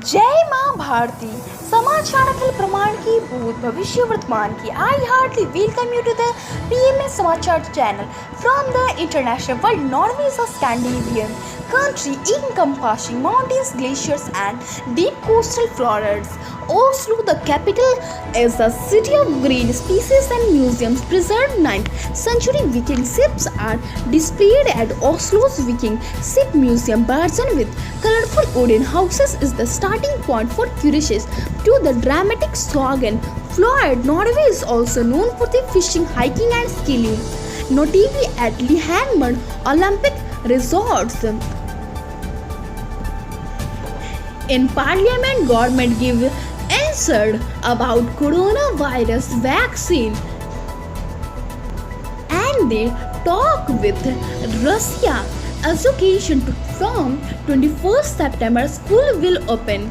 जय माँ भारती समाचार अखिल प्रमाण की भूत भविष्य वर्तमान की I heartly welcome you to the PMS समाचार channel from the international world. Norway is a Scandinavian country encompassing mountains, glaciers and deep coastal forests. Oslo, the capital, is a city of green species and museums. Preserved 9th century Viking ships are displayed at Oslo's Viking Ship Museum. Bergen with colorful wooden houses is the starting point for curious to the dramatic Skogen Fjord. Norway is also known for the fishing, hiking and skiing, notably at Lillehammer Olympic resorts. In Parliament, government give answered about coronavirus vaccine and they talk with Russia. Education from 21st September school will open.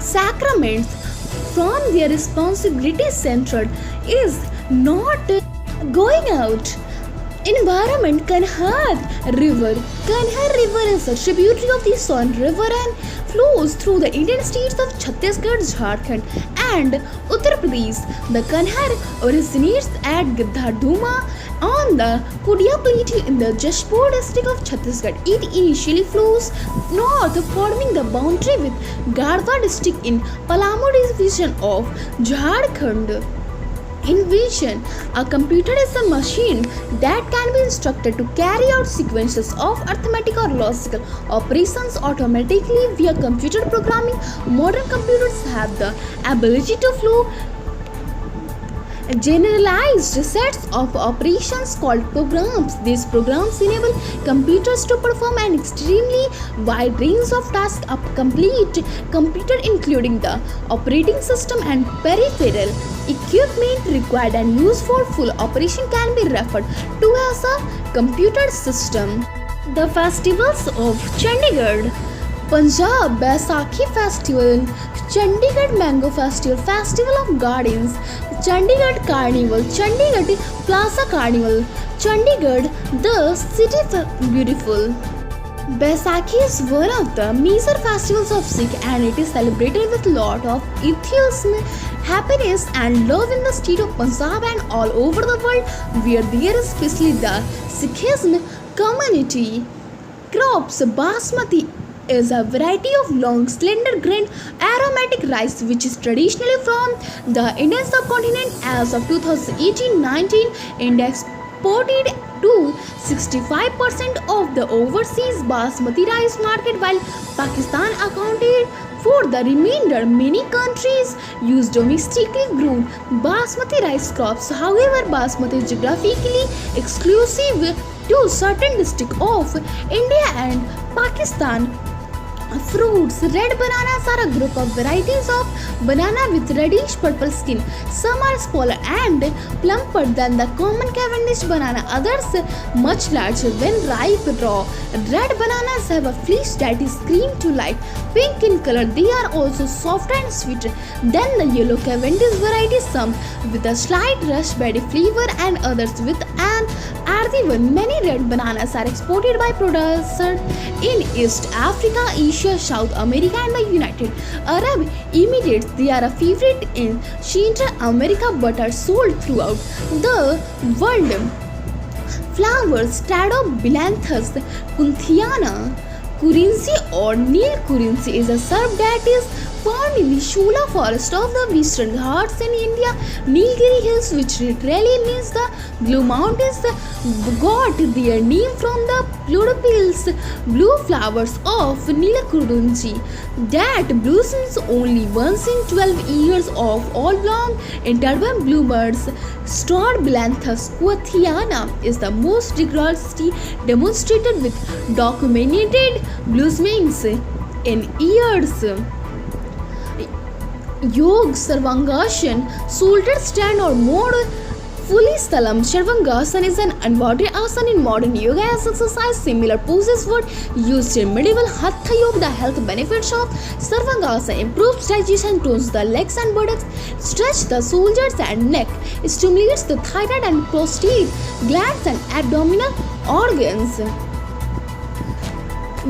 Sacraments from their responsibility centered is not going out. Environment. Kanhar River is a tributary of the Son River and flows through the Indian states of Chhattisgarh, Jharkhand and Uttar Pradesh. The Kanhar originates at Giddhadhuma on the Kudia Plateau in the Jashpur district of Chhattisgarh. It initially flows north, forming the boundary with Garhwa district in Palamu division of Jharkhand. Invention. A computer is a machine that can be instructed to carry out sequences of arithmetic or logical operations automatically via computer programming. Modern computers have the ability to flow generalized sets of operations called programs. These programs enable computers to perform an extremely wide range of tasks. A complete computer, including the operating system and peripheral equipment required and used for full operation, can be referred to as a computer system. The festivals of Chandigarh. Punjab Baisakhi Festival, Chandigarh Mango Festival, Festival of Gardens, Chandigarh Carnival, Chandigarh Plaza Carnival, Chandigarh, the city beautiful. Baisakhi is one of the major festivals of Sikh and it is celebrated with lot of enthusiasm, happiness and love in the state of Punjab and all over the world where there is especially the Sikhism community. Crops. Basmati is a variety of long, slender grained aromatic rice which is traditionally from the Indian subcontinent. As of 2018-19, India exported to 65% of the overseas basmati rice market while Pakistan accounted for the remainder. Many countries use domestically grown basmati rice crops. However, basmati is geographically exclusive to certain districts of India and Pakistan. Fruits. Red bananas are a group of varieties of banana with reddish purple skin. Some are smaller and plumper than the common Cavendish banana, others much larger when ripe. Raw red bananas have a flesh that is cream to light pink in color. They are also softer and sweeter than the yellow Cavendish variety, some with a slight raspberry flavor and others with an earthy one. Many red bananas are exported by producers in East Africa, Asia, South America and the United Arab Emirates. They are a favorite in Central America but are sold throughout the world. Flowers. Stradoblanthus kunthiana Kurinsi or Nil Kurinsi is a shrub that is found in the Shula forest of the Western Ghats in India. Nilgiri Hills, which literally means the Blue Mountains, got their name from the plurals blue flowers of Nilkurunji that blossoms only once in 12 years of all long interval bloomers. Stradoblanthus kunthiana is the most rigorously demonstrated with documented blossomings in years. Yog Sarvangashan, shoulder stand or more fully stalam. Sarvangasana is an inverted asana in modern yoga as exercise. Similar poses were used in medieval Hatha Yoga. The health benefits of Sarvangasana: improves digestion, tones the legs and buttocks, stretch the shoulders and neck, stimulates the thyroid and prostate glands and abdominal organs.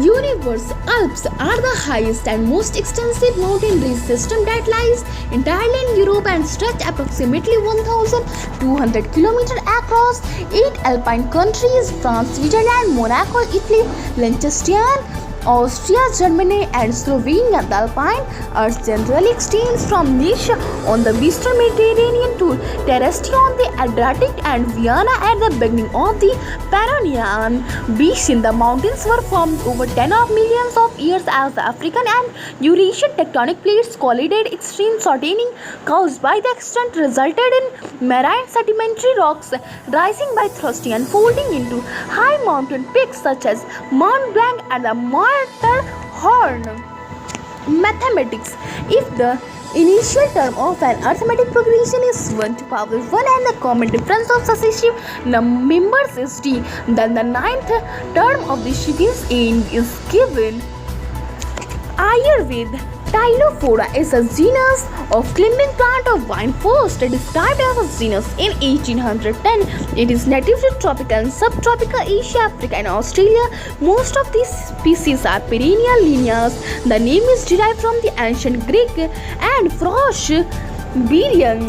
universe. Alps are the highest and most extensive mountain range system that lies entirely in Europe and stretch approximately 1,200 kilometers across 8 alpine countries: France, Switzerland, Monaco, Italy, Liechtenstein, Austria, Germany, and Slovenia. The Alpine Alps generally extends from Nice on the western Mediterranean to Trieste on the Adriatic and Vienna at the beginning of the Pannonian Basin. The mountains were formed over 10 of millions of years as the African and Eurasian tectonic plates collided. Extreme shortening caused by the extent resulted in marine sedimentary rocks rising by thrusting and folding into high mountain peaks such as Mont Blanc and the Matterhorn. Mathematics. If the initial term of an arithmetic progression is 1 to power 1 and the common difference of successive members is d, then the ninth term of the sequence n is given. Ayurveda. Tylophora is a genus of climbing plant of vine, first described as a genus in 1810. It is native to tropical and subtropical Asia, Africa, and Australia. Most of these species are perennial lianas. The name is derived from the ancient Greek and Frosh Berian.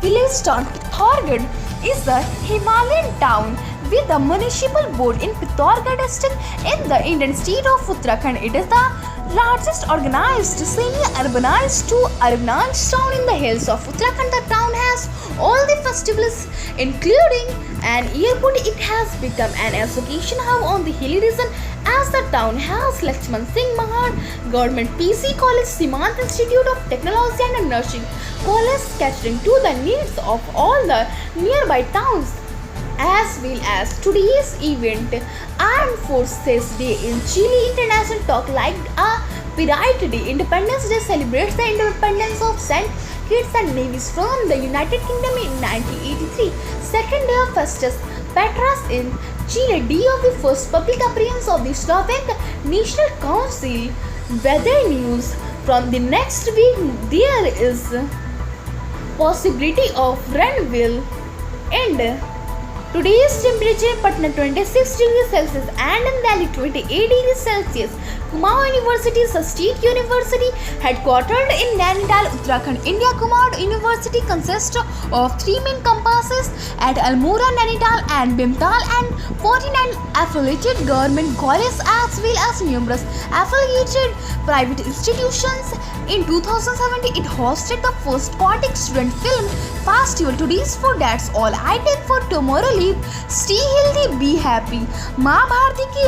Village town. Pithoragarh is a Himalayan town with a municipal board in Pithoragarh district in the Indian state of Uttarakhand. It is the largest organized semi-urbanized to urbanized town in the hills of Uttarakhand. The town has all the festivals including an airport. It has become an education hub on the hilly region as the town has Lakshman Singh Mahar Government PC College, Simant Institute of Technology and a nursing college catering to the needs of all the nearby towns. As well as today's event, Armed Forces Day in Chile. International talk like a Pirate Day. Independence Day celebrates the independence of St. Kitts and Nevis from the United Kingdom in 1983. Second day of Festus Petrus in Chile. Day of the first public appearance of the Slovak National Council. Weather news. From the next week, there is possibility of rain will end. Today's temperature Patna 26 degrees Celsius and in Delhi 28 degrees Celsius. Kumaon University is a state university headquartered in Nainital, Uttarakhand, India. Kumaon University consists of 3 main campuses at Almora, Nainital and Bhimtal and 49 affiliated government colleges as well as numerous affiliated private institutions. In 2017, it hosted the first Kotic Student Film Festival. Today's for that's all I take for tomorrow. Leave. Stay healthy, be happy. माँ भारती की